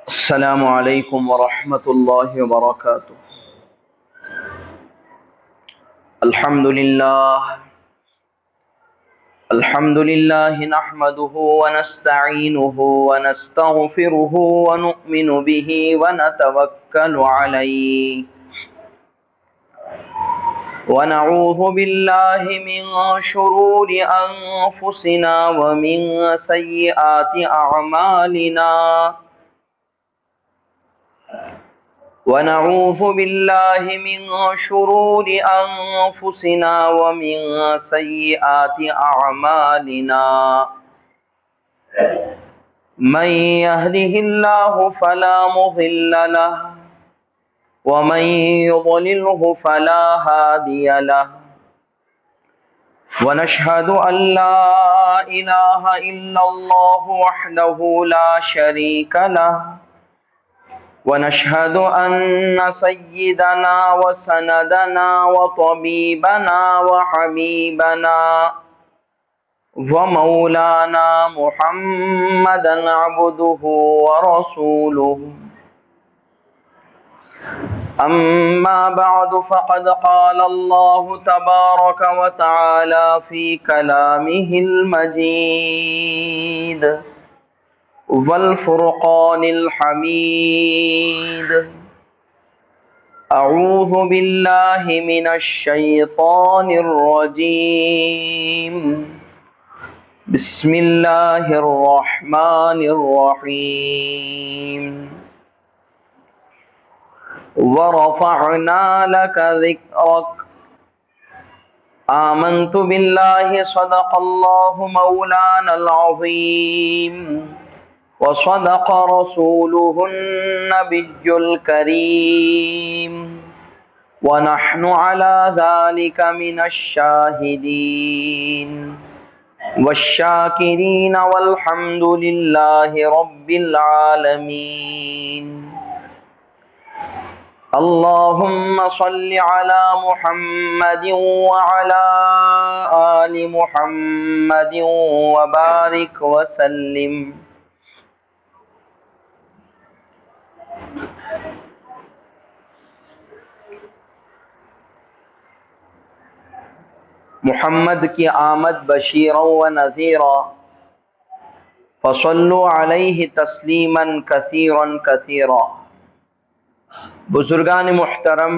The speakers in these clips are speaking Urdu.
السلام علیکم ورحمۃ اللہ وبرکاتہ۔ الحمد للہ نحمده ونستعینه ونستغفره ونؤمن به ونتوکل علیہ ونعوذ باللہ من شرور انفسنا ومن سیئات اعمالنا ونعوذ بالله من شرور أنفسنا ومن سيئات أعمالنا من يهده الله فلا مضل له ومن يضلله فلا هادي له ونشهد أن لا إله إلا الله وحده لا شريك له ونشهد أن سيدنا وسندنا وطبيبنا وحبيبنا ومولانا محمدا عبده ورسوله أما بعد فقد قال الله تبارك وتعالى في كلامه المجيد والفرقان الحميد أعوذ بالله من الشيطان الرجيم بسم الله الرحمن الرحيم ورفعنا لك ذكرك آمنت بالله صدق الله مولانا العظيم وصدق رسوله النبي الكريم ونحن على ذلك من الشاهدين والشاكرين والحمد لله رب العالمين اللهم صل على محمد وعلى آل محمد وبارك وسلم۔ محمد کی آمد بشیرا و نذیرا، فصلوا علیہ تسلیما کثیرا کثیرا۔ بزرگان محترم،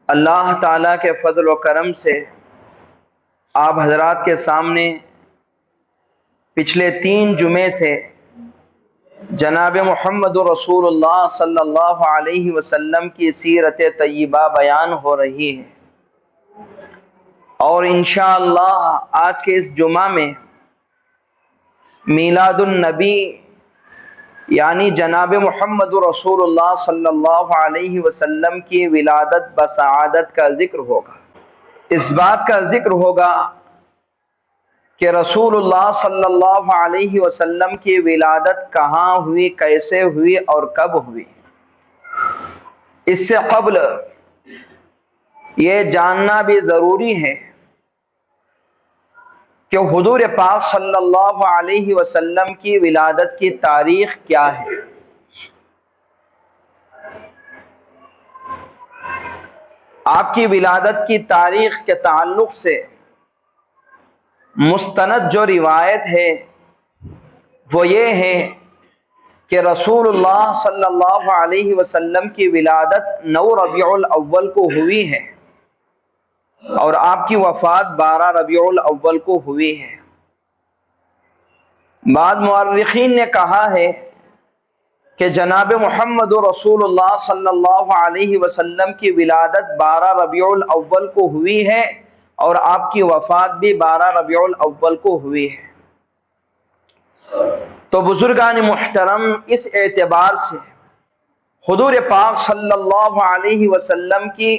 اللہ تعالیٰ کے فضل و کرم سے آپ حضرات کے سامنے پچھلے 3 جمعے سے جناب محمد رسول اللہ صلی اللہ علیہ وسلم کی سیرت طیبہ بیان ہو رہی ہے، اور انشاءاللہ آج کے اس جمعہ میں میلاد النبی یعنی جناب محمد رسول اللہ صلی اللہ علیہ وسلم کی ولادت بسعادت کا ذکر ہوگا۔ اس بات کا ذکر ہوگا کہ رسول اللہ صلی اللہ علیہ وسلم کی ولادت کہاں ہوئی، کیسے ہوئی اور کب ہوئی۔ اس سے قبل یہ جاننا بھی ضروری ہے کہ حضور پاک صلی اللہ علیہ وسلم کی ولادت کی تاریخ کیا ہے۔ آپ کی ولادت کی تاریخ کے تعلق سے مستند جو روایت ہے وہ یہ ہے کہ رسول اللہ صلی اللہ علیہ وسلم کی ولادت 9 ربیع الاول کو ہوئی ہے اور آپ کی وفات 12 ربیع الاول کو ہوئی ہے۔ بعض مورخین نے کہا ہے کہ جناب محمد رسول اللہ صلی اللہ علیہ وسلم کی ولادت 12 ربیع الاول کو ہوئی ہے اور آپ کی وفات بھی 12 ربیع الاول کو ہوئی ہے۔ تو بزرگان محترم، اس اعتبار سے حضور پاک صلی اللہ علیہ وسلم کی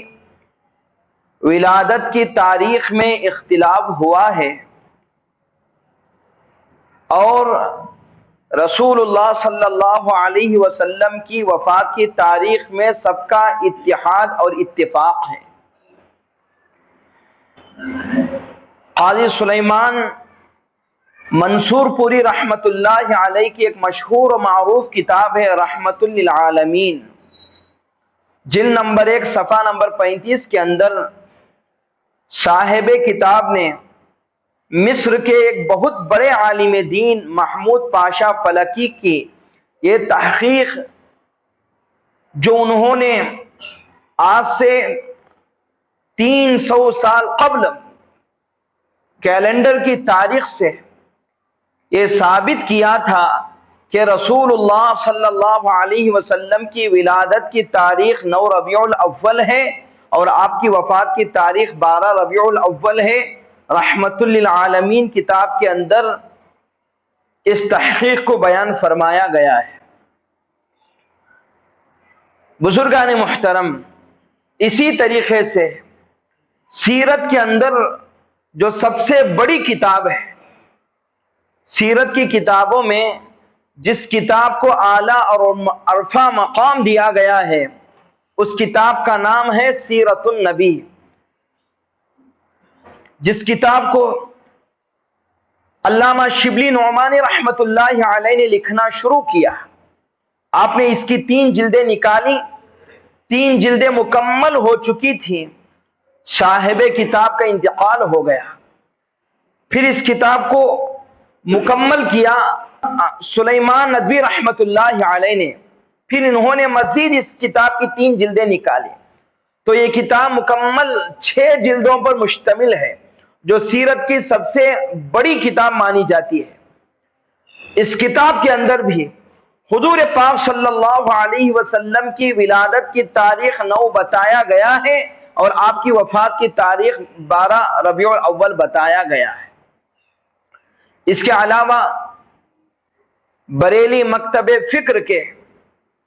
ولادت کی تاریخ میں اختلاف ہوا ہے، اور رسول اللہ صلی اللہ علیہ وسلم کی وفات کی تاریخ میں سب کا اتحاد اور اتفاق ہے۔ قاضی سلیمان منصور پوری رحمت اللہ علیہ کی ایک مشہور و معروف کتاب ہے رحمت للعالمین، جلد نمبر 1 صفحہ نمبر 35 کے اندر صاحب کتاب نے مصر کے ایک بہت بڑے عالم دین محمود پاشا فلکی کی یہ تحقیق جو انہوں نے آج سے 300 سال قبل کیلنڈر کی تاریخ سے یہ ثابت کیا تھا کہ رسول اللہ صلی اللہ علیہ وسلم کی ولادت کی تاریخ 9 ربیع الاول ہے اور آپ کی وفات کی تاریخ 12 ربیع الاول ہے۔ رحمت للعالمین کتاب کے اندر اس تحقیق کو بیان فرمایا گیا ہے۔ بزرگان محترم، اسی طریقے سے سیرت کے اندر جو سب سے بڑی کتاب ہے، سیرت کی کتابوں میں جس کتاب کو اعلیٰ اور عرفہ مقام دیا گیا ہے اس کتاب کا نام ہے سیرت النبی۔ جس کتاب کو علامہ شبلی نعمانی رحمت اللہ علیہ نے لکھنا شروع کیا، آپ نے اس کی 3 جلدیں نکالی، 3 جلدیں مکمل ہو چکی تھی، صاحب کتاب کا انتقال ہو گیا۔ پھر اس کتاب کو مکمل کیا سلیمان ندوی رحمت اللہ علیہ نے، پھر انہوں نے مزید اس کتاب کی 3 جلدیں نکالی، تو یہ کتاب مکمل 6 جلدوں پر مشتمل ہے، جو سیرت کی سب سے بڑی کتاب مانی جاتی ہے۔ اس کتاب کے اندر بھی حضور پاک صلی اللہ علیہ وسلم کی ولادت کی تاریخ 9 بتایا گیا ہے اور آپ کی وفات کی تاریخ 12 ربیع الاول بتایا گیا ہے۔ اس کے علاوہ بریلی مکتب فکر کے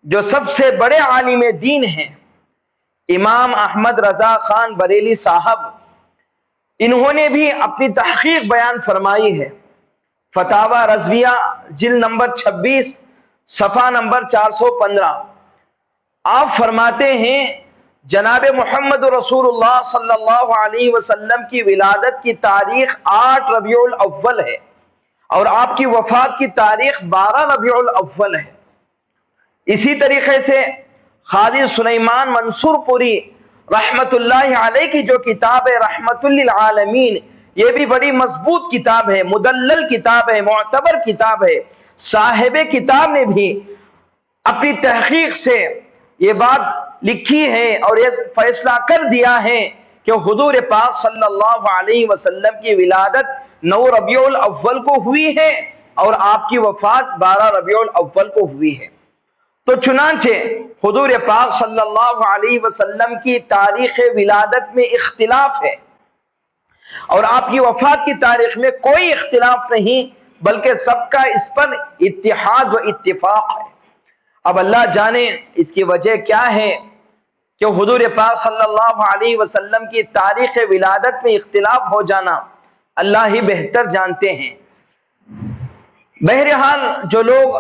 جو سب سے بڑے عالم دین ہیں امام احمد رضا خان بریلی صاحب، انہوں نے بھی اپنی تحقیق بیان فرمائی ہے۔ فتاوی رضویہ جلد نمبر 26 صفحہ نمبر 415، آپ فرماتے ہیں جناب محمد رسول اللہ صلی اللہ علیہ وسلم کی ولادت کی تاریخ 8 ربیع الاول ہے اور آپ کی وفات کی تاریخ 12 ربیع الاول ہے۔ اسی طریقے سے قاضی سلیمان منصور پوری رحمت اللہ علیہ کی جو کتاب ہے رحمت للعالمین، یہ بھی بڑی مضبوط کتاب ہے، مدلل کتاب ہے، معتبر کتاب ہے۔ صاحب کتاب نے بھی اپنی تحقیق سے یہ بات لکھی ہے اور یہ فیصلہ کر دیا ہے کہ حضور پاک صلی اللہ علیہ وسلم کی ولادت 9 ربیع الاول کو ہوئی ہے اور آپ کی وفات 12 ربیع الاول کو ہوئی ہے۔ تو چنانچہ حضور پاک صلی اللہ علیہ وسلم کی تاریخ ولادت میں اختلاف ہے اور آپ کی وفات کی تاریخ میں کوئی اختلاف نہیں، بلکہ سب کا اس پر اتحاد و اتفاق ہے۔ اب اللہ جانے اس کی وجہ کیا ہے کہ حضور پاک صلی اللہ علیہ وسلم کی تاریخ ولادت میں اختلاف ہو جانا اللہ ہی بہتر جانتے ہیں۔ بہرحال جو لوگ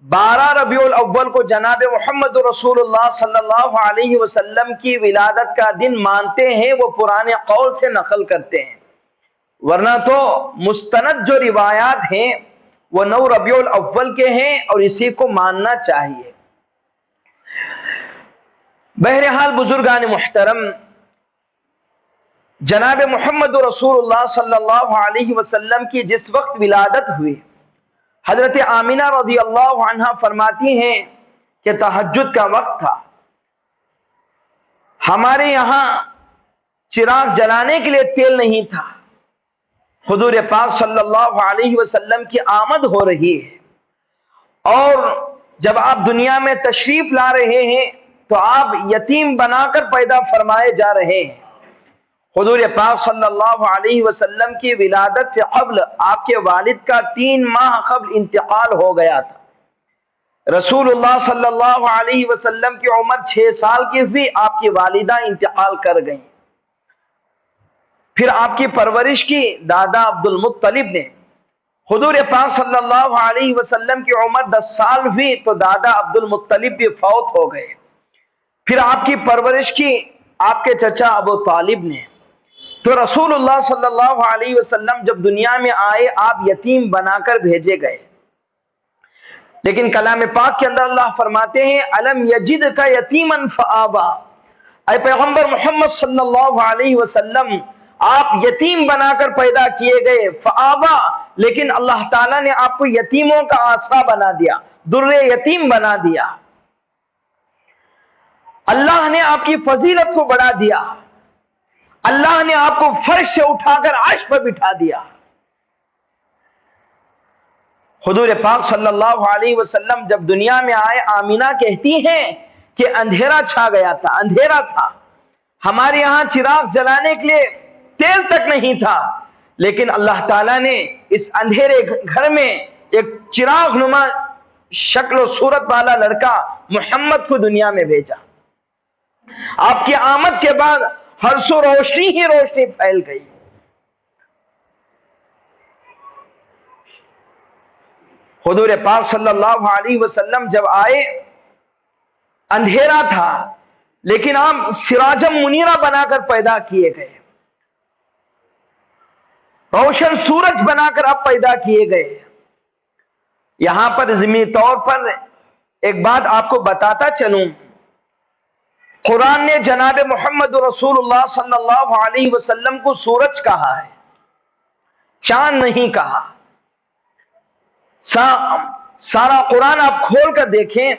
12 ربیع الاول کو جناب محمد رسول اللہ صلی اللہ علیہ وسلم کی ولادت کا دن مانتے ہیں وہ پرانے قول سے نقل کرتے ہیں، ورنہ تو مستند جو روایات ہیں وہ 9 ربیع الاول کے ہیں اور اسی کو ماننا چاہیے۔ بہرحال بزرگان محترم، جناب محمد رسول اللہ صلی اللہ علیہ وسلم کی جس وقت ولادت ہوئی، حضرت آمینہ رضی اللہ عنہا فرماتی ہیں کہ تہجد کا وقت تھا، ہمارے یہاں چراغ جلانے کے لیے تیل نہیں تھا، حضور پاک صلی اللہ علیہ وسلم کی آمد ہو رہی ہے اور جب آپ دنیا میں تشریف لا رہے ہیں تو آپ یتیم بنا کر پیدا فرمائے جا رہے ہیں۔ حضور پاک صلی اللہ علیہ وسلم کی ولادت سے قبل آپ کے والد کا 3 ماہ قبل انتقال ہو گیا تھا۔ رسول اللہ صلی اللہ علیہ وسلم کی عمر 6 سال کی ہوئی، آپ کی والدہ انتقال کر گئیں۔ پھر آپ کی پرورش کی دادا عبد المطلب نے، حضور پاک صلی اللہ علیہ وسلم کی عمر 10 سال ہوئی تو دادا عبد المطلب بھی فوت ہو گئے۔ پھر آپ کی پرورش کی آپ کے چچا ابو طالب نے، تو رسول اللہ صلی اللہ علیہ وسلم جب دنیا میں آئے آپ یتیم بنا کر بھیجے گئے، لیکن کلام پاک کے اندر اللہ فرماتے ہیں الم یجدک یتیما فآویٰ، اے پیغمبر محمد صلی اللہ علیہ وسلم آپ یتیم بنا کر پیدا کیے گئے، فآویٰ، لیکن اللہ تعالیٰ نے آپ کو یتیموں کا آسرا بنا دیا، در یتیم بنا دیا، اللہ نے آپ کی فضیلت کو بڑھا دیا، اللہ نے آپ کو فرش سے اٹھا کر عرش پر بٹھا دیا۔ حضور پاک صلی اللہ علیہ وسلم جب دنیا میں آئے، آمینہ کہتی ہیں کہ اندھیرا چھا گیا تھا، اندھیرا تھا، ہمارے یہاں چراغ جلانے کے لیے تیل تک نہیں تھا، لیکن اللہ تعالیٰ نے اس اندھیرے گھر میں ایک چراغ نما شکل و صورت والا لڑکا محمد کو دنیا میں بھیجا۔ آپ کی آمد کے بعد ہر سو روشنی ہی روشنی پھیل گئی۔ حضور پاک صلی اللہ علیہ وسلم جب آئے اندھیرا تھا، لیکن آپ سراجم منیرہ بنا کر پیدا کیے گئے، روشن سورج بنا کر اب پیدا کیے گئے۔ یہاں پر ضمنی طور پر ایک بات آپ کو بتاتا چلوں، قرآن نے جناب محمد رسول اللہ صلی اللہ علیہ وسلم کو سورج کہا ہے، چاند نہیں کہا۔ سارا قرآن آپ کھول کر دیکھیں،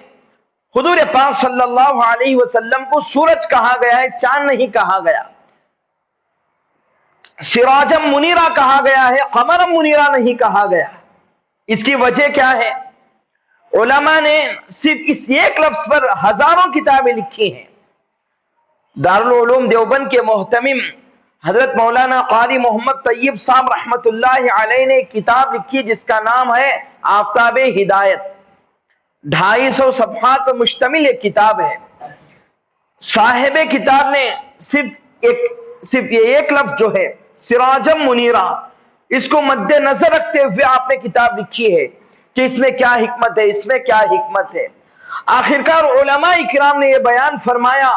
حضور پاک صلی اللہ علیہ وسلم کو سورج کہا گیا ہے، چاند نہیں کہا گیا۔ سراجم منیرہ کہا گیا ہے، قمرم منیرہ نہیں کہا گیا۔ اس کی وجہ کیا ہے؟ علماء نے صرف اس ایک لفظ پر ہزاروں کتابیں لکھی ہیں۔ دارالعلوم دیوبند کے محتمم حضرت مولانا قاری محمد طیب صاحب رحمت اللہ علیہ نے ایک کتاب لکھی جس کا نام ہے آفتاب ہدایت، 250 صفحات پر مشتمل ایک کتاب ہے۔ صاحب کتاب نے صرف یہ ایک لفظ جو ہے سراجم منیرہ، اس کو مد نظر رکھتے ہوئے آپ نے کتاب لکھی ہے کہ اس میں کیا حکمت ہے، اس میں کیا حکمت ہے۔ آخرکار علماء کرام نے یہ بیان فرمایا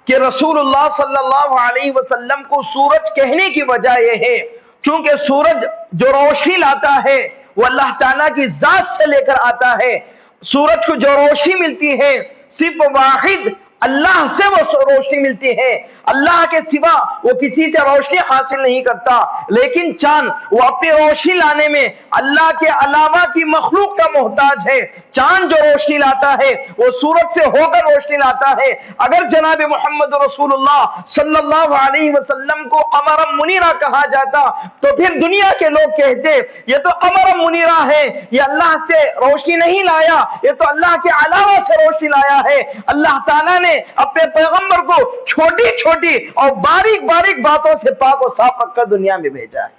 کہ رسول اللہ صلی اللہ علیہ وسلم کو سورج کہنے کی وجہ یہ ہے کیونکہ سورج جو روشنی لاتا ہے وہ اللہ تعالیٰ کی ذات سے لے کر آتا ہے۔ سورج کو جو روشنی ملتی ہے صرف واحد اللہ سے وہ روشنی ملتی ہے، اللہ کے سوا وہ کسی سے روشنی حاصل نہیں کرتا۔ لیکن چاند وہ اپنی روشنی لانے میں اللہ کے علاوہ کی مخلوق کا محتاج ہے۔ چاند جو روشنی لاتا ہے وہ سورج سے ہو کر روشنی لاتا ہے۔ اگر جناب محمد رسول اللہ صلی اللہ علیہ وسلم کو قمرم منیرہ کہا جاتا تو پھر دنیا کے لوگ کہتے یہ تو قمرم منیرہ ہے، یہ اللہ سے روشنی نہیں لایا، یہ تو اللہ کے علاوہ سے روشنی لایا ہے۔ اللہ تعالیٰ نے اپنے پیغمبر کو چھوٹی چھوٹی اور باریک باریک باتوں سے پاک و صاف رکھ کر دنیا میں بھیجا ہے۔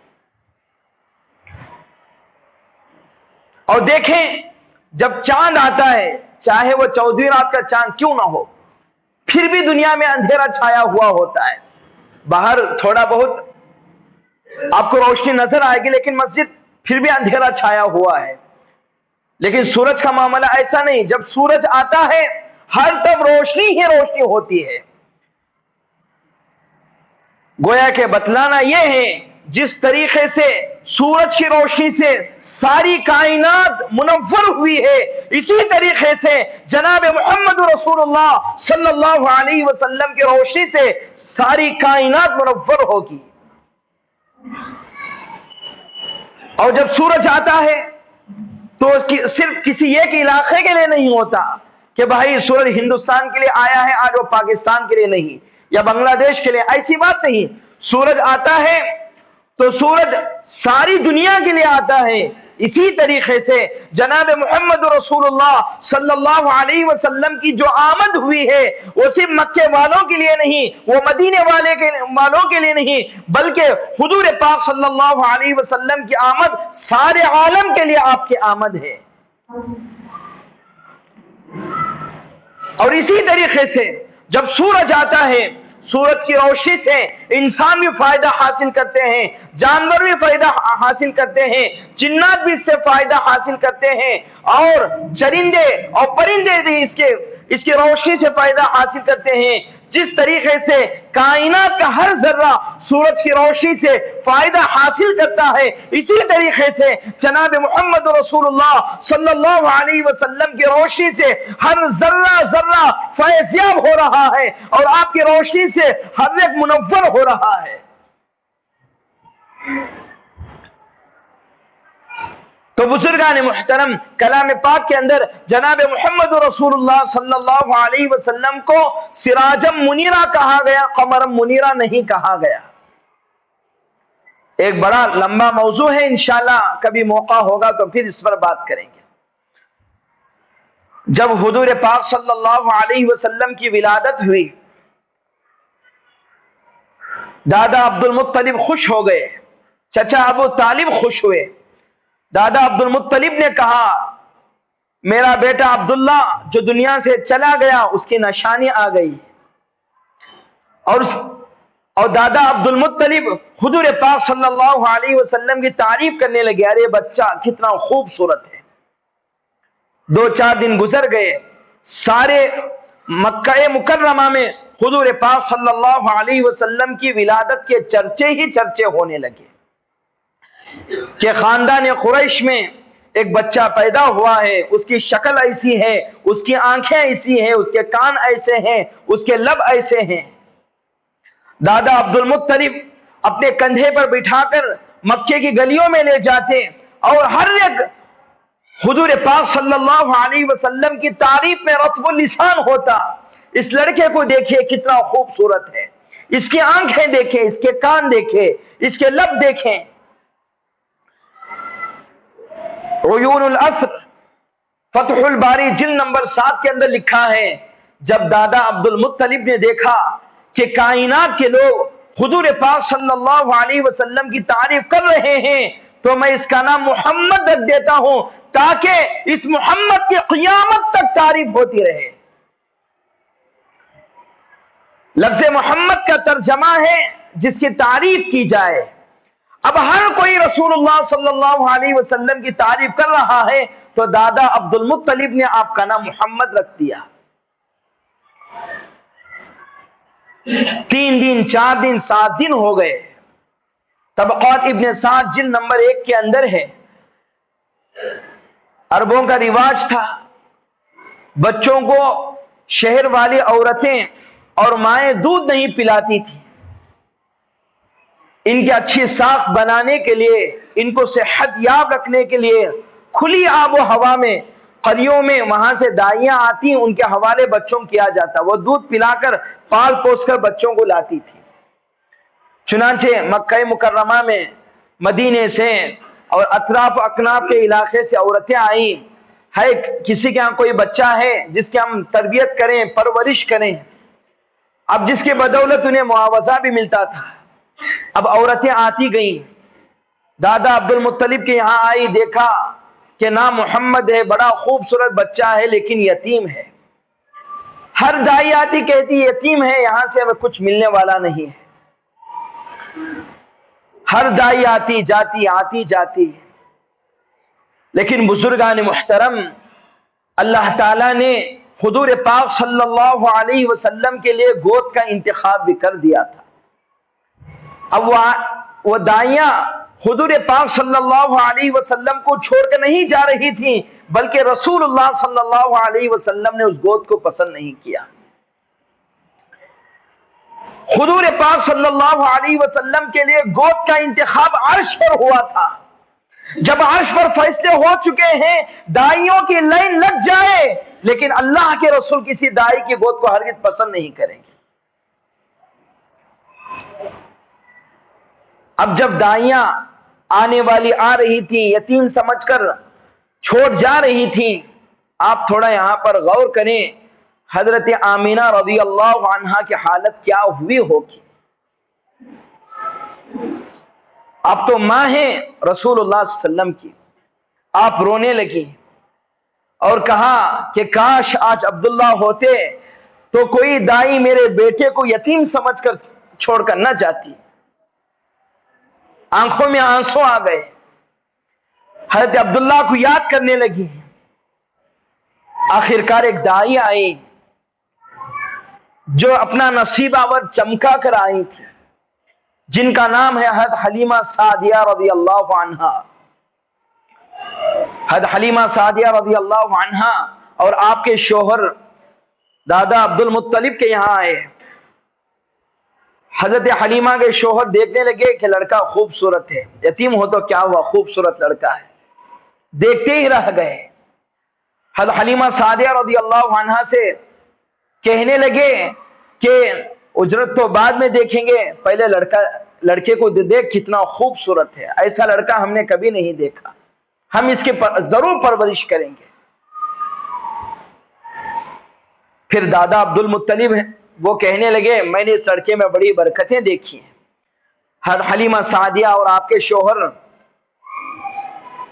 اور دیکھیں جب چاند آتا ہے، چاہے وہ 14ویں رات کا چاند کیوں نہ ہو، پھر بھی دنیا میں اندھیرا چھایا ہوا ہوتا ہے۔ باہر تھوڑا بہت آپ کو روشنی نظر آئے گی لیکن مسجد پھر بھی اندھیرا چھایا ہوا ہے۔ لیکن سورج کا معاملہ ایسا نہیں، جب سورج آتا ہے ہر طرف روشنی ہی روشنی ہوتی ہے۔ گویا کہ بتلانا یہ ہے جس طریقے سے سورج کی روشنی سے ساری کائنات منور ہوئی ہے، اسی طریقے سے جناب محمد رسول اللہ صلی اللہ علیہ وسلم کی روشنی سے ساری کائنات منور ہوگی۔ اور جب سورج آتا ہے تو صرف کسی ایک علاقے کے لیے نہیں ہوتا کہ بھائی سورج ہندوستان کے لیے آیا ہے آج وہ پاکستان کے لیے نہیں یا بنگلہ دیش کے لیے، ایسی بات نہیں۔ سورج آتا ہے تو سورج ساری دنیا کے لیے آتا ہے۔ اسی طریقے سے جناب محمد رسول اللہ صلی اللہ علیہ وسلم کی جو آمد ہوئی ہے وہ صرف مکے والوں کے لیے نہیں، وہ مدینے والوں کے لیے نہیں، بلکہ حضور پاک صلی اللہ علیہ وسلم کی آمد سارے عالم کے لیے آپ کی آمد ہے۔ اور اسی طریقے سے جب سورج آتا ہے، سورج کی روشنی سے انسان بھی فائدہ حاصل کرتے ہیں، جانور بھی فائدہ حاصل کرتے ہیں، جنات بھی اس سے فائدہ حاصل کرتے ہیں، اور چرندے اور پرندے بھی اس کی روشنی سے فائدہ حاصل کرتے ہیں۔ جس طریقے سے کائنات کا ہر ذرہ سورج کی روشنی سے فائدہ حاصل کرتا ہے، اسی طریقے سے جناب محمد رسول اللہ صلی اللہ علیہ وسلم کی روشنی سے ہر ذرہ ذرہ فیضیاب ہو رہا ہے، اور آپ کی روشنی سے ہر ایک منور ہو رہا ہے۔ تو بزرگان محترم، کلام پاک کے اندر جناب محمد رسول اللہ صلی اللہ علیہ وسلم کو سراجم منیرہ کہا گیا، قمرم منیرہ نہیں کہا گیا۔ ایک بڑا لمبا موضوع ہے، انشاءاللہ کبھی موقع ہوگا تو پھر اس پر بات کریں گے۔ جب حضور پاک صلی اللہ علیہ وسلم کی ولادت ہوئی، دادا عبد المطلب خوش ہو گئے، چچا ابو طالب خوش ہوئے۔ دادا عبد المطلب نے کہا میرا بیٹا عبداللہ جو دنیا سے چلا گیا اس کی نشانی آ گئی، اور دادا عبد المطلب حضور پاک صلی اللہ علیہ وسلم کی تعریف کرنے لگے، ارے بچہ کتنا خوبصورت ہے۔ 2-4 دن گزر گئے، سارے مکہ مکرمہ میں حضور پاک صلی اللہ علیہ وسلم کی ولادت کے چرچے ہی چرچے ہونے لگے کہ خاندان قریش میں ایک بچہ پیدا ہوا ہے، اس کی شکل ایسی ہے، اس کی آنکھیں ایسی ہیں، اس کے کان ایسے ہیں، اس کے لب ایسے ہیں۔ دادا عبد المطلب اپنے کندھے پر بٹھا کر مکے کی گلیوں میں لے جاتے، اور ہر ایک حضور پاک صلی اللہ علیہ وسلم کی تعریف میں رطب اللسان ہوتا۔ اس لڑکے کو دیکھیں کتنا خوبصورت ہے، اس کی آنکھیں دیکھیں، اس کے کان دیکھیں، اس کے لب دیکھیں۔ عیون الاثر فتح الباری جلد نمبر 7 کے اندر لکھا ہے، جب دادا عبد المطلب نے دیکھا کہ کائنات کے لوگ حضور پاک صلی اللہ علیہ وسلم کی تعریف کر رہے ہیں تو میں اس کا نام محمد رکھ دیتا ہوں تاکہ اس محمد کی قیامت تک تعریف ہوتی رہے۔ لفظ محمد کا ترجمہ ہے جس کی تعریف کی جائے۔ اب ہر کوئی رسول اللہ صلی اللہ علیہ وسلم کی تعریف کر رہا ہے تو دادا عبد المطلب نے آپ کا نام محمد رکھ دیا۔ 3 دن 4 دن 7 دن ہو گئے۔ طبقات ابن سعد جلد نمبر 1 کے اندر ہے، عربوں کا رواج تھا بچوں کو شہر والی عورتیں اور مائیں دودھ نہیں پلاتی تھی، ان کی اچھی ساکھ بنانے کے لیے، ان کو صحت یاب رکھنے کے لیے کھلی آب و ہوا میں قریوں میں وہاں سے دائیاں آتی، ان کے حوالے بچوں کیا جاتا، وہ دودھ پلا کر پال پوس کر بچوں کو لاتی تھی۔ چنانچہ مکہ مکرمہ میں مدینے سے اور اطراف اکناف کے علاقے سے عورتیں آئیں، ہے کسی کے ہاں کوئی بچہ ہے جس کی ہم تربیت کریں، پرورش کریں، اب جس کی بدولت انہیں معاوضہ بھی ملتا تھا۔ اب عورتیں آتی گئیں، دادا عبد المطلب کے یہاں آئی، دیکھا کہ نام محمد ہے، بڑا خوبصورت بچہ ہے لیکن یتیم ہے۔ ہر دائی آتی کہتی یتیم ہے، یہاں سے ہمیں کچھ ملنے والا نہیں ہے۔ ہر دائی آتی جاتی، لیکن بزرگان محترم، اللہ تعالیٰ نے حضور پاک صلی اللہ علیہ وسلم کے لیے گود کا انتخاب بھی کر دیا تھا۔ اب وہ دائیاں حضور پاک صلی اللہ علیہ وسلم کو چھوڑ کر نہیں جا رہی تھی، بلکہ رسول اللہ صلی اللہ علیہ وسلم نے اس گود کو پسند نہیں کیا۔ حضور پاک صلی اللہ علیہ وسلم کے لیے گود کا انتخاب عرش پر ہوا تھا۔ جب عرش پر فیصلے ہو چکے ہیں، دائیوں کی لائن لگ جائے، لیکن اللہ کے رسول کسی دائی کی گود کو ہرگز پسند نہیں کریں گے۔ اب جب دائیاں آنے والی آ رہی تھی، یتیم سمجھ کر چھوڑ جا رہی تھی، آپ تھوڑا یہاں پر غور کریں، حضرت آمینہ رضی اللہ عنہا کی حالت کیا ہوئی ہوگی۔ آپ تو ماں ہیں رسول اللہ صلی اللہ علیہ وسلم کی، آپ رونے لگی اور کہا کہ کاش آج عبداللہ ہوتے تو کوئی دائی میرے بیٹے کو یتیم سمجھ کر چھوڑ کر نہ جاتی۔ آنکھوں میں آنسو آ گئے، حضرت عبداللہ کو یاد کرنے لگی۔ آخرکار ایک دائی آئی جو اپنا نصیب آور چمکا کر آئی تھی، جن کا نام ہے حضرت حلیمہ سعدیہ رضی اللہ عنہا۔ حضرت حلیمہ سعدیہ رضی اللہ عنہا اور آپ کے شوہر دادا عبد المطلب کے یہاں آئے۔ حضرت حلیمہ کے شوہر دیکھنے لگے کہ لڑکا خوبصورت ہے، یتیم ہو تو کیا ہوا، خوبصورت لڑکا ہے، دیکھتے ہی رہ گئے۔ حضرت حلیمہ سعدیہ رضی اللہ عنہا سے کہنے لگے کہ اجرت تو بعد میں دیکھیں گے، پہلے لڑکے کو دیکھ کتنا خوبصورت ہے، ایسا لڑکا ہم نے کبھی نہیں دیکھا، ہم اس کی ضرور پرورش کریں گے۔ پھر دادا عبد المطلب ہے وہ کہنے لگے میں نے اس لڑکے میں بڑی برکتیں دیکھی ہیں۔ حضرت حلیمہ سعدیہ اور آپ کے شوہر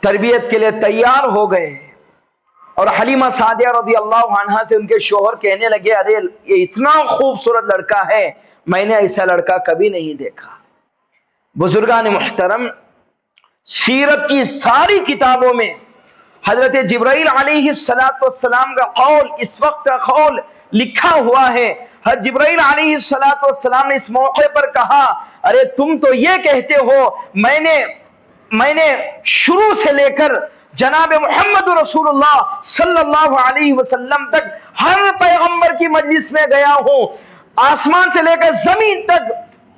تربیت کے لیے تیار ہو گئے، اور حلیمہ سعدیہ رضی اللہ عنہا سے ان کے شوہر کہنے لگے ارے یہ اتنا خوبصورت لڑکا ہے، میں نے ایسا لڑکا کبھی نہیں دیکھا۔ بزرگان محترم، سیرت کی ساری کتابوں میں حضرت جبرائیل علیہ السلام کا قول، اس وقت کا قول لکھا ہوا ہے۔ حضرت جبرائیل علیہ السلام نے اس موقع پر کہا ارے تم تو یہ کہتے ہو میں نے شروع سے لے کر جناب محمد رسول اللہ صلی اللہ علیہ وسلم تک ہر پیغمبر کی مجلس میں گیا ہوں، آسمان سے لے کر زمین تک،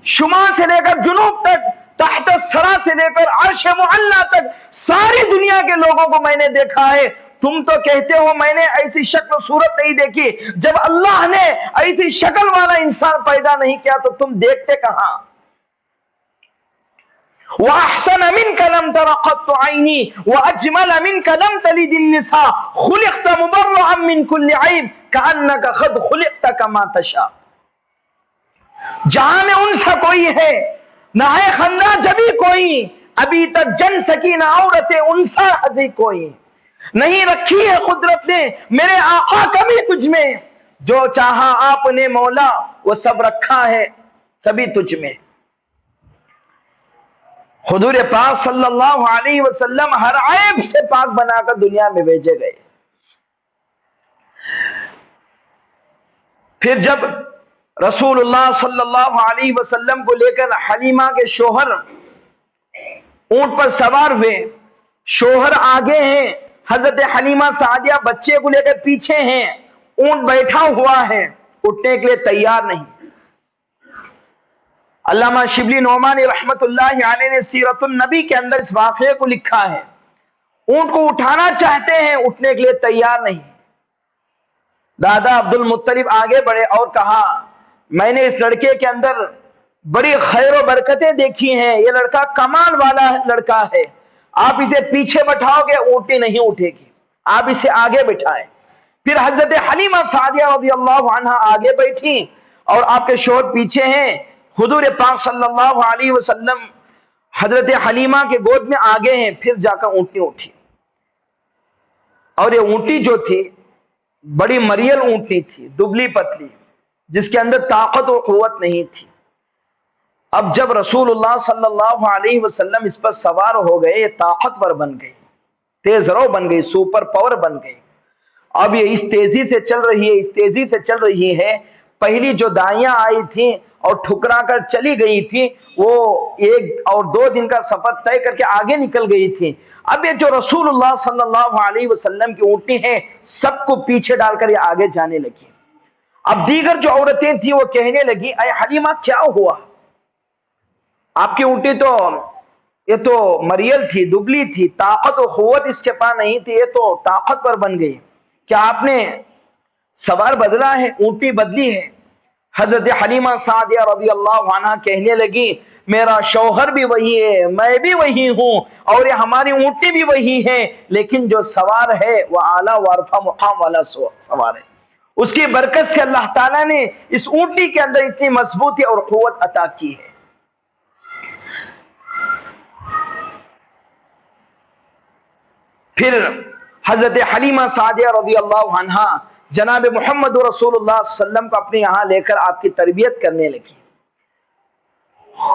شمال سے لے کر جنوب تک، تحت الثری سے لے کر عرش معلی تک ساری دنیا کے لوگوں کو میں نے دیکھا ہے، تم تو کہتے ہو میں نے ایسی شکل و صورت نہیں دیکھی۔ جب اللہ نے ایسی شکل والا انسان پیدا نہیں کیا تو تم دیکھتے کہاں؟ وَأَحْسَنَ مِنْكَ لَمْ تَرَ قَطُّ عَيْنِي وَأَجْمَلَ مِنْكَ لَمْ تَلِدِ النِّسَاءُ خُلِقْتَ مُبَرَّأً مِنْ كُلِّ عَيْبٍ كَأَنَّكَ قَدْ خُلِقْتَ كَمَا تَشَاءُ۔ جہاں میں ان سا کوئی ہے نہ ہے خندہ جبھی کوئی، ابھی تک جن سکی نہ عورت انسا ہزی کوئی، نہیں رکھی ہے قدرت نے میرے آقا کبھی تجھ میں، جو چاہا آپ نے مولا وہ سب رکھا ہے سبھی تجھ میں۔ حضور پاک صلی اللہ علیہ وسلم ہر عیب سے پاک بنا کر دنیا میں بھیجے گئے۔ پھر جب رسول اللہ صلی اللہ علیہ وسلم کو لے کر حلیمہ کے شوہر اونٹ پر سوار ہوئے، شوہر آگے ہیں، حضرت حلیمہ سعدیہ بچے کو لے کر پیچھے ہیں، اونٹ بیٹھا ہوا ہے، اٹھنے کے لیے تیار نہیں۔ علامہ شبلی نعمانی رحمت اللہ علیہ نے سیرت النبی کے اندر اس واقعے کو لکھا ہے، اونٹ کو اٹھانا چاہتے ہیں، اٹھنے کے لیے تیار نہیں۔ دادا عبد المطلب آگے بڑھے اور کہا میں نے اس لڑکے کے اندر بڑی خیر و برکتیں دیکھی ہیں، یہ لڑکا کمال والا لڑکا ہے، آپ اسے پیچھے بٹھاؤ گے اونٹنی نہیں اٹھے گی، آپ اسے آگے بٹھائیں۔ پھر حضرت حلیمہ سعدیہ رضی اللہ عنہا آگے بیٹھی اور آپ کے شوہر پیچھے ہیں۔ حضور پاک صلی اللہ علیہ وسلم حضرت حلیمہ کے گود میں آگے ہیں، پھر جا کر اونٹنی اٹھی، اور یہ اونٹی جو تھی بڑی مریل اونٹنی تھی، دبلی پتلی، جس کے اندر طاقت و قوت نہیں تھی۔ اب جب رسول اللہ صلی اللہ علیہ وسلم اس پر سوار ہو گئے، یہ طاقتور بن گئی، تیز رو بن گئی، سپر پاور بن گئی۔ اب یہ اس تیزی سے چل رہی ہے، پہلی جو دائیاں آئی تھیں اور ٹھکرا کر چلی گئی تھی وہ 1 اور 2 دن کا سفر طے کر کے آگے نکل گئی تھی۔ اب یہ جو رسول اللہ صلی اللہ علیہ وسلم کی اونٹنی ہے سب کو پیچھے ڈال کر یہ آگے جانے لگی۔ اب دیگر جو عورتیں تھیں وہ کہنے لگی اے حلیمہ کیا ہوا، آپ کی اونٹنی تو یہ تو مریل تھی، دبلی تھی، طاقت و قوت اس کے پاس نہیں تھی، یہ تو طاقت پر بن گئی، کیا آپ نے سوار بدلا ہے، اونٹنی بدلی ہے؟ حضرت حلیمہ سعدیہ رضی اللہ عنہ کہنے لگی میرا شوہر بھی وہی ہے، میں بھی وہی ہوں، اور یہ ہماری اونٹنی بھی وہی ہے، لیکن جو سوار ہے وہ اعلیٰ وارفع مقام والا سوار ہے، اس کی برکت سے اللہ تعالیٰ نے اس اونٹنی کے اندر اتنی مضبوطی اور قوت عطا کی ہے۔ پھر حضرت حلیمہ سعدیہ رضی اللہ عنہا جناب محمد رسول اللہ صلی اللہ علیہ وسلم کو اپنے یہاں لے کر آپ کی تربیت کرنے لگی،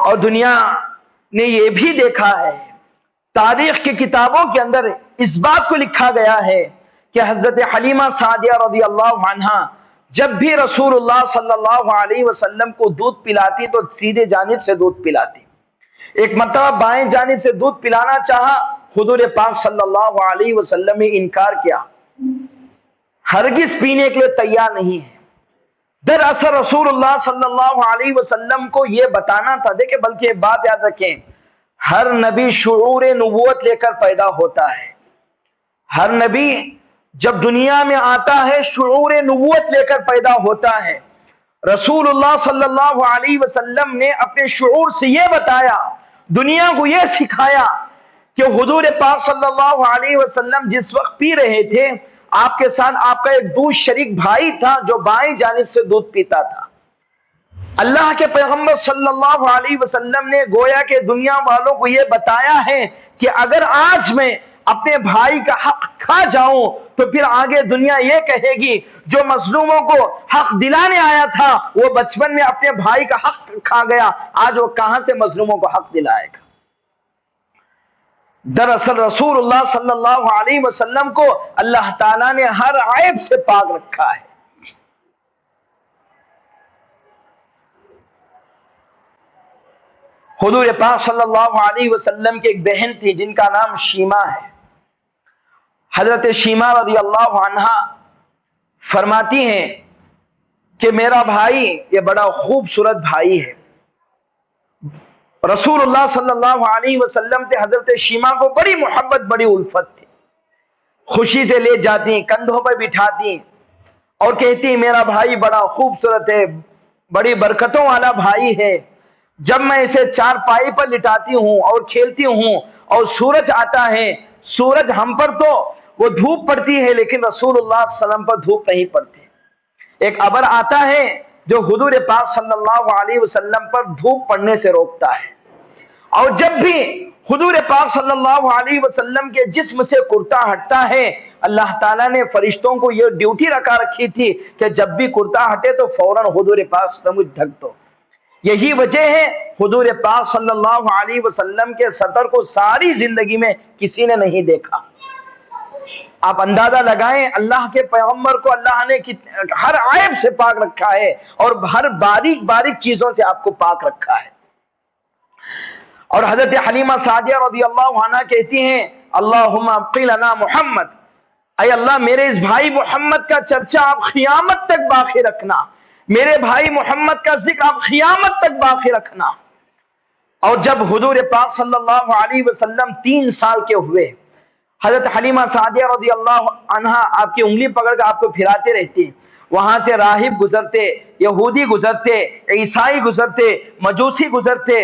اور دنیا نے یہ بھی دیکھا ہے، تاریخ کی کتابوں کے اندر اس بات کو لکھا گیا ہے کہ حضرت حلیمہ سعدیہ رضی اللہ عنہا جب بھی رسول اللہ صلی اللہ علیہ وسلم کو دودھ پلاتی تو سیدھے جانب سے دودھ پلاتی. ایک مرتبہ بائیں جانب سے دودھ پلانا چاہا، حضور پاک صلی اللہ علیہ وسلم نے انکار کیا، ہرگز پینے کے لیے تیار نہیں ہے. دراصل رسول اللہ صلی اللہ علیہ وسلم کو یہ بتانا تھا. دیکھیں، بلکہ بات یاد رکھیں، ہر نبی شعور نبوت لے کر پیدا ہوتا ہے. ہر نبی جب دنیا میں آتا ہے شعور نبوت لے کر پیدا ہوتا ہے. رسول اللہ صلی اللہ علیہ وسلم نے اپنے شعور سے یہ بتایا، دنیا کو یہ سکھایا کہ حضور پاک صلی اللہ علیہ وسلم جس وقت پی رہے تھے، آپ کے ساتھ آپ کا ایک دودھ شریک بھائی تھا جو بائیں جانب سے دودھ پیتا تھا. اللہ کے پیغمبر صلی اللہ علیہ وسلم نے گویا کہ دنیا والوں کو یہ بتایا ہے کہ اگر آج میں اپنے بھائی کا حق کھا جاؤں تو پھر آگے دنیا یہ کہے گی جو مظلوموں کو حق دلانے آیا تھا وہ بچپن میں اپنے بھائی کا حق کھا گیا، آج وہ کہاں سے مظلوموں کو حق دلائے گا. دراصل رسول اللہ صلی اللہ علیہ وسلم کو اللہ تعالیٰ نے ہر عیب سے پاک رکھا ہے. حضور پاک صلی اللہ علیہ وسلم کی ایک بہن تھی جن کا نام شیما ہے. حضرت شیما رضی اللہ عنہا فرماتی ہیں کہ میرا بھائی یہ بڑا خوبصورت بھائی ہے. رسول اللہ صلی اللہ علیہ وسلم سے حضرت شیما کو بڑی محبت، بڑی الفت تھی. خوشی سے لے جاتی، کندھوں پر بٹھاتی اور کہتی میرا بھائی بڑا خوبصورت ہے، بڑی برکتوں والا بھائی ہے. جب میں اسے چار پائی پر لٹاتی ہوں اور کھیلتی ہوں اور سورج آتا ہے، سورج ہم پر تو وہ دھوپ پڑتی ہے لیکن رسول اللہ صلی اللہ علیہ وسلم پر دھوپ نہیں پڑتی. ایک ابر آتا ہے جو حضور پاک صلی اللہ علیہ وسلم پر دھوپ پڑنے سے روکتا ہے. اور جب بھی حضور پاک صلی اللہ علیہ وسلم کے جسم سے کرتا ہٹتا ہے، اللہ تعالیٰ نے فرشتوں کو یہ ڈیوٹی رکھا رکھی تھی کہ جب بھی کرتا ہٹے تو فوراً حضور پاک صلی اللہ علیہ وسلم کو ڈھک دو. یہی وجہ ہے حضور پاک صلی اللہ علیہ وسلم کے سطر کو ساری زندگی میں کسی نے نہیں دیکھا. آپ اندازہ لگائیں، اللہ کے پیغمبر کو اللہ نے ہر عیب سے پاک رکھا ہے اور ہر باریک باریک چیزوں سے آپ کو پاک رکھا ہے. اور حضرت حلیمہ سعدیہ رضی اللہ عنہ کہتی ہیں اللہم ابقی لنا محمد، اے اللہ میرے اس بھائی محمد کا چرچا آپ قیامت تک باقی رکھنا، میرے بھائی محمد کا ذکر آپ قیامت تک باقی رکھنا. اور جب حضور پاک صلی اللہ علیہ وسلم 3 سال کے ہوئے، حضرت حلیمہ سعدیہ رضی اللہ عنہ آپ کی انگلی پکڑ کر آپ کو پھراتے رہتی. وہاں سے راہب گزرتے، یہودی گزرتے، عیسائی گزرتے، مجوسی گزرتے،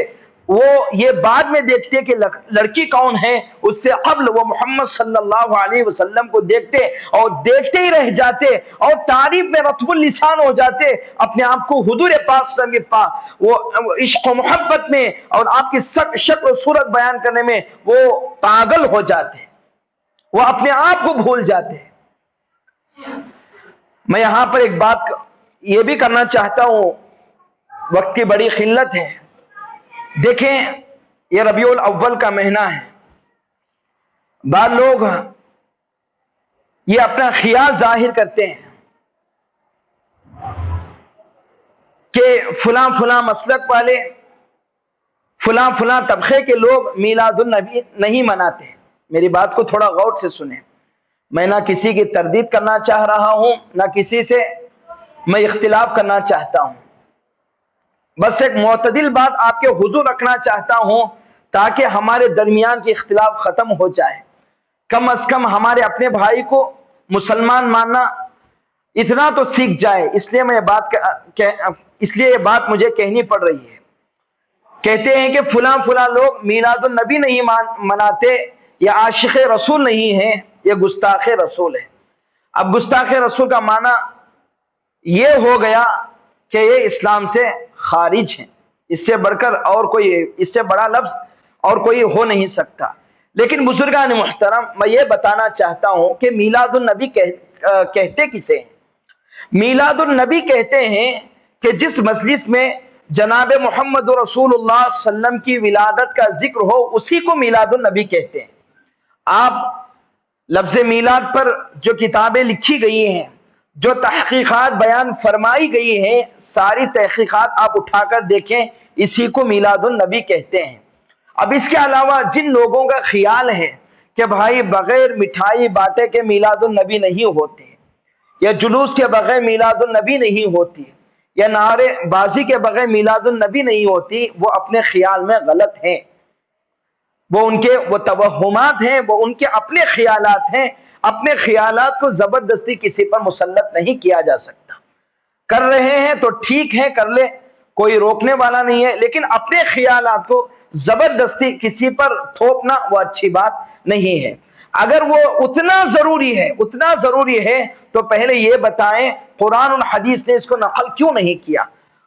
وہ یہ بعد میں دیکھتے کہ لڑکی کون ہے، اس سے قبل وہ محمد صلی اللہ علیہ وسلم کو دیکھتے اور دیکھتے ہی رہ جاتے اور تعریف میں رطب اللسان ہو جاتے، اپنے آپ کو حضور پاک صلی اللہ علیہ وسلم وہ عشق و محبت میں اور آپ کی شکل و صورت بیان کرنے میں وہ پاگل ہو جاتے، وہ اپنے آپ کو بھول جاتے. میں یہاں پر ایک بات یہ بھی کرنا چاہتا ہوں، وقت کی بڑی قلت ہے. دیکھیں یہ ربیع الاول کا مہینہ ہے، بعض لوگ یہ اپنا خیال ظاہر کرتے ہیں کہ فلاں فلاں مسلک والے، فلاں فلاں طبقے کے لوگ میلاد النبی نہیں مناتے. میری بات کو تھوڑا غور سے سنیں. میں نہ کسی کی تردید کرنا چاہ رہا ہوں، نہ کسی سے میں اختلاف کرنا چاہتا ہوں، بس ایک معتدل بات آپ کے حضور رکھنا چاہتا ہوں تاکہ ہمارے درمیان کی اختلاف ختم ہو جائے. کم از کم ہمارے اپنے بھائی کو مسلمان ماننا اتنا تو سیکھ جائے. اس لیے یہ بات مجھے کہنی پڑ رہی ہے. کہتے ہیں کہ فلاں فلاں لوگ میلاد النبی نہیں مناتے، یہ عاشق رسول نہیں ہے، یہ گستاخ رسول ہے. اب گستاخ رسول کا معنی یہ ہو گیا کہ یہ اسلام سے خارج ہیں. اس سے بڑھ کر اور کوئی، اس سے بڑا لفظ اور کوئی ہو نہیں سکتا. لیکن بزرگان محترم، میں یہ بتانا چاہتا ہوں کہ میلاد النبی کہتے کسے ہیں؟ میلاد النبی کہتے ہیں کہ جس مجلس میں جناب محمد رسول اللہ صلی اللہ علیہ وسلم کی ولادت کا ذکر ہو اسی کو میلاد النبی کہتے ہیں. آپ لفظ میلاد پر جو کتابیں لکھی گئی ہیں جو تحقیقات بیان فرمائی گئی ہیں ساری تحقیقات آپ اٹھا کر دیکھیں، اسی کو میلاد النبی کہتے ہیں۔ اب اس کے علاوہ جن لوگوں کا خیال ہے کہ بھائی بغیر مٹھائی باٹے کے میلاد النبی نہیں ہوتے، یا جلوس کے بغیر میلاد النبی نہیں ہوتی، یا نعرے بازی کے بغیر میلاد النبی نہیں ہوتی، وہ اپنے خیال میں غلط ہیں، وہ توہمات ہیں، وہ ان کے اپنے خیالات ہیں۔ اپنے خیالات کو زبردستی کسی پر مسلط نہیں کیا جا سکتا۔ کر رہے ہیں تو ٹھیک ہے، کر لے، کوئی روکنے والا نہیں ہے، لیکن اپنے خیالات کو زبردستی کسی پر تھوپنا وہ اچھی بات نہیں ہے۔ اگر وہ اتنا ضروری ہے تو پہلے یہ بتائیں قرآن اور حدیث نے اس کو نقل کیوں نہیں کیا؟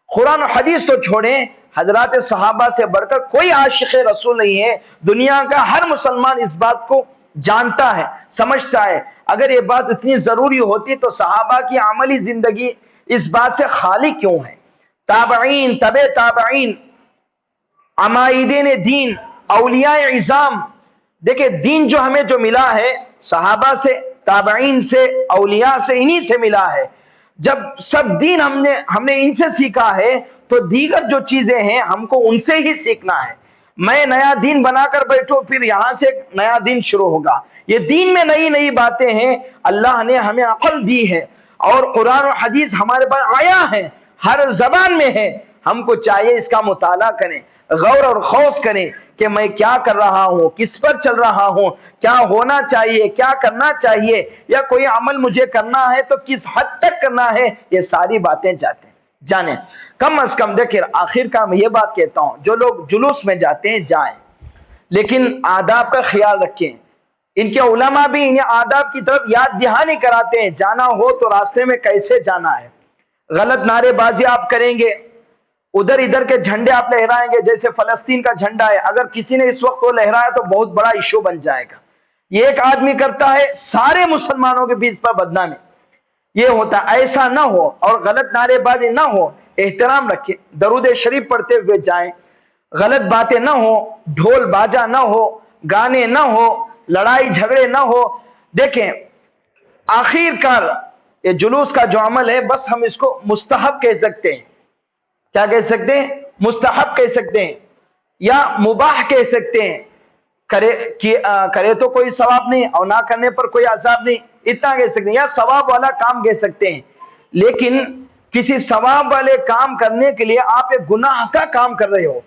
قرآن و حدیث تو چھوڑیں، حضرات صحابہ سے بڑھ کر کوئی عاشق رسول نہیں ہے، دنیا کا ہر مسلمان اس بات کو جانتا ہے، سمجھتا ہے۔ اگر یہ بات اتنی ضروری ہوتی تو صحابہ کی عملی زندگی اس بات سے خالی کیوں ہے؟ تابعین، تبع تابعین، عمائدین دین، اولیاء عظام، دیکھیں دین جو ہمیں جو ملا ہے صحابہ سے، تابعین سے، اولیاء سے، انہی سے ملا ہے۔ جب سب دین ہم نے ان سے سیکھا ہے تو دیگر جو چیزیں ہیں ہم کو ان سے ہی سیکھنا ہے۔ میں نیا دین بنا کر بیٹھوں پھر یہاں سے نیا دین شروع ہوگا؟ یہ دین میں نئی باتیں ہیں، اللہ نے ہمیں عقل دی ہے اور قرآن و حدیث ہمارے پاس آیا ہے، ہر زبان میں ہے۔ ہم کو چاہیے اس کا مطالعہ کریں، غور اور خوض کریں کہ میں کیا کر رہا ہوں، کس پر چل رہا ہوں، کیا ہونا چاہیے، کیا کرنا چاہیے، یا کوئی عمل مجھے کرنا ہے تو کس حد تک کرنا ہے، یہ ساری باتیں جانیں۔ کم از کم دیکھیں، آخر کا میں یہ بات کہتا ہوں، جو لوگ جلوس میں جاتے ہیں جائیں، لیکن آداب کا خیال رکھیں۔ ان کے علماء بھی انہیں آداب کی طرف یاد دہانی کراتے ہیں، جانا ہو تو راستے میں کیسے جانا ہے۔ غلط نعرے بازی آپ کریں گے، ادھر ادھر کے جھنڈے آپ لہرائیں گے، جیسے فلسطین کا جھنڈا ہے، اگر کسی نے اس وقت وہ لہرایا تو بہت بڑا ایشو بن جائے گا۔ یہ ایک آدمی کرتا ہے، سارے مسلمانوں کے بیچ پر بدنامی، یہ ہوتا، ایسا نہ ہو، اور غلط نعرے بازی نہ ہو۔ احترام رکھیں، درود شریف پڑھتے ہوئے جائیں، غلط باتیں نہ ہو، ڈھول باجا نہ ہو، گانے نہ ہو، لڑائی جھگڑے نہ ہو۔ دیکھیں آخر کار یہ جلوس کا جو عمل ہے بس ہم اس کو مستحب کہہ سکتے ہیں۔ کیا کہہ سکتے ہیں؟ مستحب کہہ سکتے ہیں یا مباح کہہ سکتے ہیں۔ کرے تو کوئی ثواب نہیں اور نہ کرنے پر کوئی عذاب نہیں، اتنا کہہ سکتے ہیں، یا ثواب والا کام کہہ سکتے ہیں۔ لیکن کسی ثواب والے کام کرنے کے لیے آپ ایک گناہ کا کام کر رہے ہو،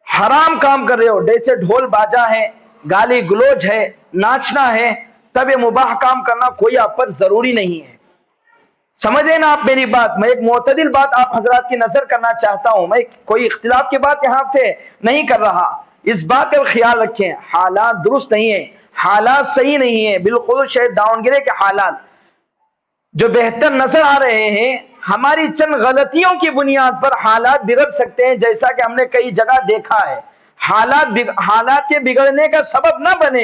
حرام کام کر رہے ہو، جیسے ڈھول باجا ہے، گالی گلوچ ہے، ناچنا ہے، تب یہ مباح کام کرنا کوئی آپ پر ضروری نہیں ہے۔ سمجھیں نا آپ میری بات، میں ایک معتدل بات آپ حضرات کی نظر کرنا چاہتا ہوں، میں کوئی اختلاف کی بات یہاں سے نہیں کر رہا۔ اس بات کا خیال رکھیں، حالات درست نہیں ہیں، حالات صحیح نہیں ہیں، بالخصوص شہر داونگرے کے حالات جو بہتر نظر آ رہے ہیں، ہماری چند غلطیوں کی بنیاد پر حالات بگڑ سکتے ہیں، جیسا کہ ہم نے کئی جگہ دیکھا ہے۔ حالات کے بگڑنے کا سبب نہ بنے،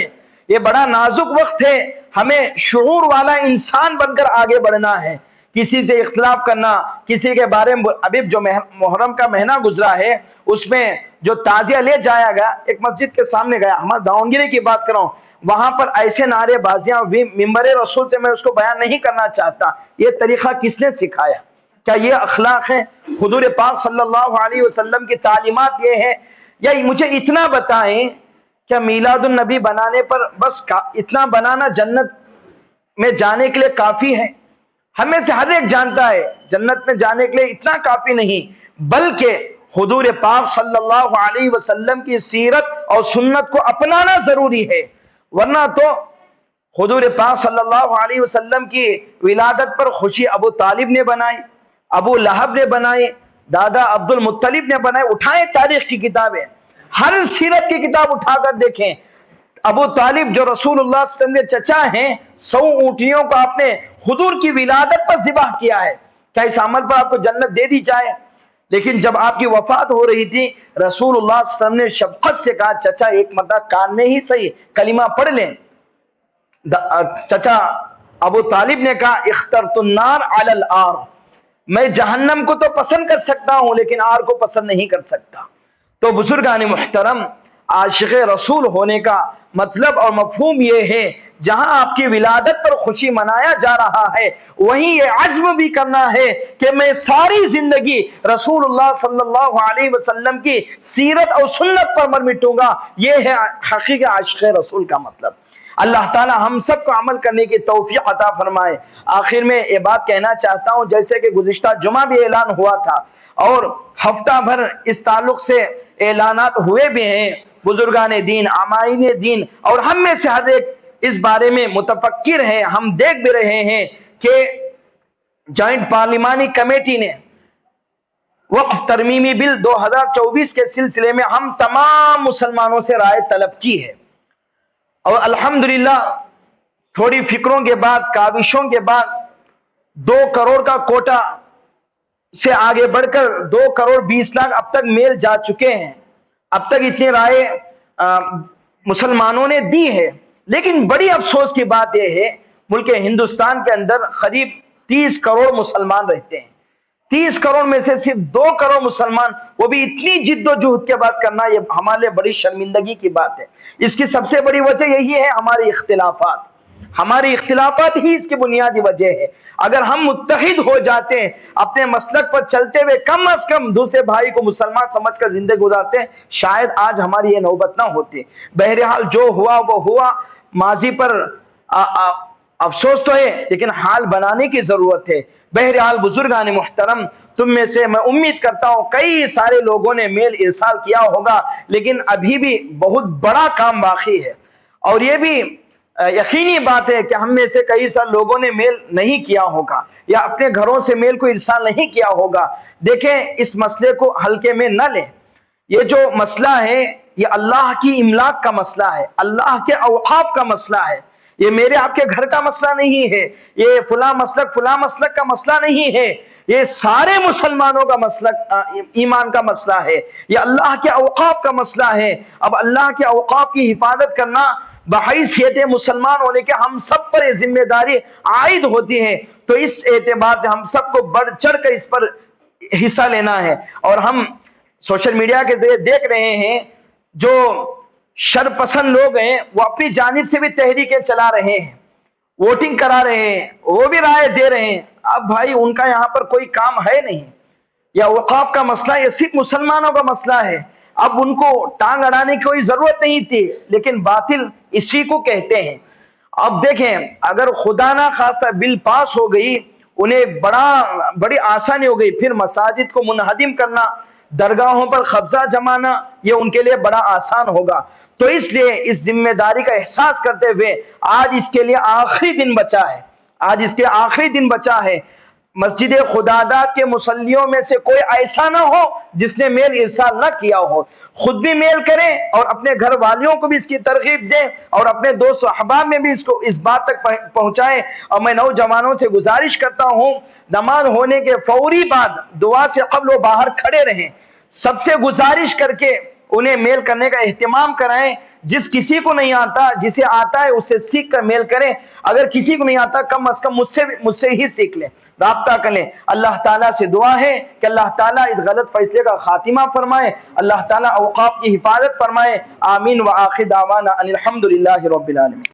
یہ بڑا نازک وقت ہے، ہمیں شعور والا انسان بن کر آگے بڑھنا ہے۔ کسی سے اختلاف کرنا، کسی کے بارے میں، ابھی جو محرم کا مہینہ گزرا ہے اس میں جو تعزیہ لے جایا گیا، ایک مسجد کے سامنے گیا، ہمارے داونگیرے کی بات کر رہا ہوں، وہاں پر ایسے نعرے بازیاں ممبر رسول سے میں اس کو بیان نہیں کرنا چاہتا، یہ طریقہ کس نے سکھایا؟ کیا یہ اخلاق ہے؟ حضور پاک صلی اللہ علیہ وسلم کی تعلیمات یہ ہے؟ یا مجھے اتنا بتائیں، کیا میلاد النبی بنانے پر بس اتنا بنانا جنت میں جانے کے لیے کافی ہے؟ ہمیں سے ہر ایک جانتا ہے جنت میں جانے کے لیے اتنا کافی نہیں، بلکہ حضور پاک صلی اللہ علیہ وسلم کی سیرت اور سنت کو اپنانا ضروری ہے۔ ورنہ تو حضور پاک صلی اللہ علیہ وسلم کی ولادت پر خوشی ابو طالب نے بنائی، ابو لہب نے بنائی، دادا عبد المطلب نے بنائی۔ اٹھائیں تاریخ کی کتابیں، ہر سیرت کی کتاب اٹھا کر دیکھیں، ابو طالب جو رسول اللہ صلی اللہ علیہ وسلم کے چچا ہیں، 100 اونٹیوں کو آپ نے حضور کی ولادت پر ذبح کیا ہے۔ کیا اس عمل پر آپ کو جنت دے دی جائے؟ لیکن جب آپ کی وفات ہو رہی تھی، رسول اللہ صلی اللہ علیہ وسلم نے شفقت سے کہا، چچا ایک مرتبہ کان میں ہی صحیح کلمہ پڑھ لیں۔ چچا ابو طالب نے کہا، اخترت النار علی الآر، میں جہنم کو تو پسند کر سکتا ہوں لیکن آر کو پسند نہیں کر سکتا۔ تو بزرگان محترم، عاشق رسول ہونے کا مطلب اور مفہوم یہ ہے جہاں آپ کی ولادت پر خوشی منایا جا رہا ہے وہیں یہ عزم بھی کرنا ہے کہ میں ساری زندگی رسول اللہ صلی اللہ علیہ وسلم کی سیرت اور سنت پر مر مٹوں گا. یہ ہے حقیقی عاشق رسول کا مطلب. اللہ تعالی ہم سب کو عمل کرنے کی توفیق عطا فرمائے. آخر میں یہ بات کہنا چاہتا ہوں، جیسے کہ گزشتہ جمعہ بھی اعلان ہوا تھا اور ہفتہ بھر اس تعلق سے اعلانات ہوئے بھی ہیں، بزرگان دین، عاملین دین، اور ہم میں سے ہر ایک اس بارے میں متفکر ہیں. ہم دیکھ بھی رہے ہیں کہ جوائنٹ پارلیمانی کمیٹی نے وقف ترمیمی بل 2024 کے سلسلے میں ہم تمام مسلمانوں سے رائے طلب کی ہے، اور الحمدللہ تھوڑی فکروں کے بعد، کاوشوں کے بعد 2 کروڑ کا کوٹا سے آگے بڑھ کر 2 کروڑ 20 لاکھ اب تک میل جا چکے ہیں. اب تک اتنی رائے مسلمانوں نے دی ہے. لیکن بڑی افسوس کی بات یہ ہے ملک ہندوستان کے اندر قریب 30 کروڑ مسلمان رہتے ہیں. 30 کروڑ میں سے صرف 2 کروڑ مسلمان، وہ بھی اتنی جد و جہد کے بعد کرنا، یہ ہمارے لیے بڑی شرمندگی کی بات ہے. اس کی سب سے بڑی وجہ یہی ہے ہماری اختلافات. ہماری اختلافات ہی اس کی بنیادی وجہ ہے. اگر ہم متحد ہو جاتے ہیں، اپنے مسلک پر چلتے ہوئے کم از کم دوسرے بھائی کو مسلمان سمجھ کر زندگی گزارتے ہیں، شاید آج ہماری یہ نوبت نہ ہوتی. بہرحال جو ہوا وہ ہوا. ماضی پر افسوس تو ہے لیکن حال بنانے کی ضرورت ہے. بہرحال بزرگان محترم، تم میں سے میں امید کرتا ہوں کئی سارے لوگوں نے میل ارسال کیا ہوگا، لیکن ابھی بھی بہت بڑا کام باقی ہے. اور یہ بھی یقینی بات ہے کہ ہم میں سے کئی سارے لوگوں نے میل نہیں کیا ہوگا یا اپنے گھروں سے میل کو ارسال نہیں کیا ہوگا. دیکھیں، اس مسئلے کو ہلکے میں نہ لیں. یہ جو مسئلہ ہے یہ اللہ کی املاک کا مسئلہ ہے، اللہ کے اوقاف کا مسئلہ ہے. یہ میرے آپ کے گھر کا مسئلہ نہیں ہے، یہ فلاں مسلک کا مسئلہ نہیں ہے. یہ سارے مسلمانوں کا مسلک ایمان کا مسئلہ ہے. یہ اللہ کے اوقاف کا مسئلہ ہے. اب اللہ کے اوقاف کی حفاظت کرنا بحیثیت مسلمان ہونے کے ہم سب پر یہ ذمہ داری عائد ہوتی ہے. تو اس اعتبار سے ہم سب کو بڑھ چڑھ کر اس پر حصہ لینا ہے. اور ہم سوشل میڈیا کے ذریعے دیکھ رہے ہیں جو شر پسند لوگ ہیں وہ اپنی جانب سے بھی تحریکیں چلا رہے ہیں، ووٹنگ کرا رہے ہیں، وہ بھی رائے دے رہے ہیں. اب بھائی ان کا یہاں پر کوئی کام ہے نہیں. یا اوقاف کا مسئلہ یہ صرف مسلمانوں کا مسئلہ ہے. اب ان کو ٹانگ اڑانے کی کوئی ضرورت نہیں تھی، لیکن باطل اسی کو کہتے ہیں. اب دیکھیں، اگر خدا نہ خواستہ بل پاس ہو گئی، انہیں بڑی آسانی ہو گئی. پھر مساجد کو منہدم کرنا، درگاہوں پر قبضہ جمانا، یہ ان کے لیے بڑا آسان ہوگا. تو اس لیے اس ذمہ داری کا احساس کرتے ہوئے آج اس کے لیے آخری دن بچا ہے. مسجد خداداد کے مصلیوں میں سے کوئی ایسا نہ ہو جس نے میل ارسال نہ کیا ہو. خود بھی میل کریں اور اپنے گھر والیوں کو بھی اس کی ترغیب دیں اور اپنے دوست و احباب میں بھی اس بات تک پہنچائیں. اور میں نوجوانوں سے گزارش کرتا ہوں، نماز ہونے کے فوری بعد دعا سے قبل وہ باہر کھڑے رہیں. سب سے گزارش کر کے انہیں میل کرنے کا اہتمام کرائیں. جس کسی کو نہیں آتا، جسے آتا ہے اسے سیکھ کر میل کریں. اگر کسی کو نہیں آتا کم از کم مجھ سے ہی سیکھ لیں، رابطہ کر لیں. اللہ تعالیٰ سے دعا ہے کہ اللہ تعالیٰ اس غلط فیصلے کا خاتمہ فرمائے، اللہ تعالیٰ اوقاف کی حفاظت فرمائے. آمین. وآخر دعوانا ان الحمدللہ رب العالمین.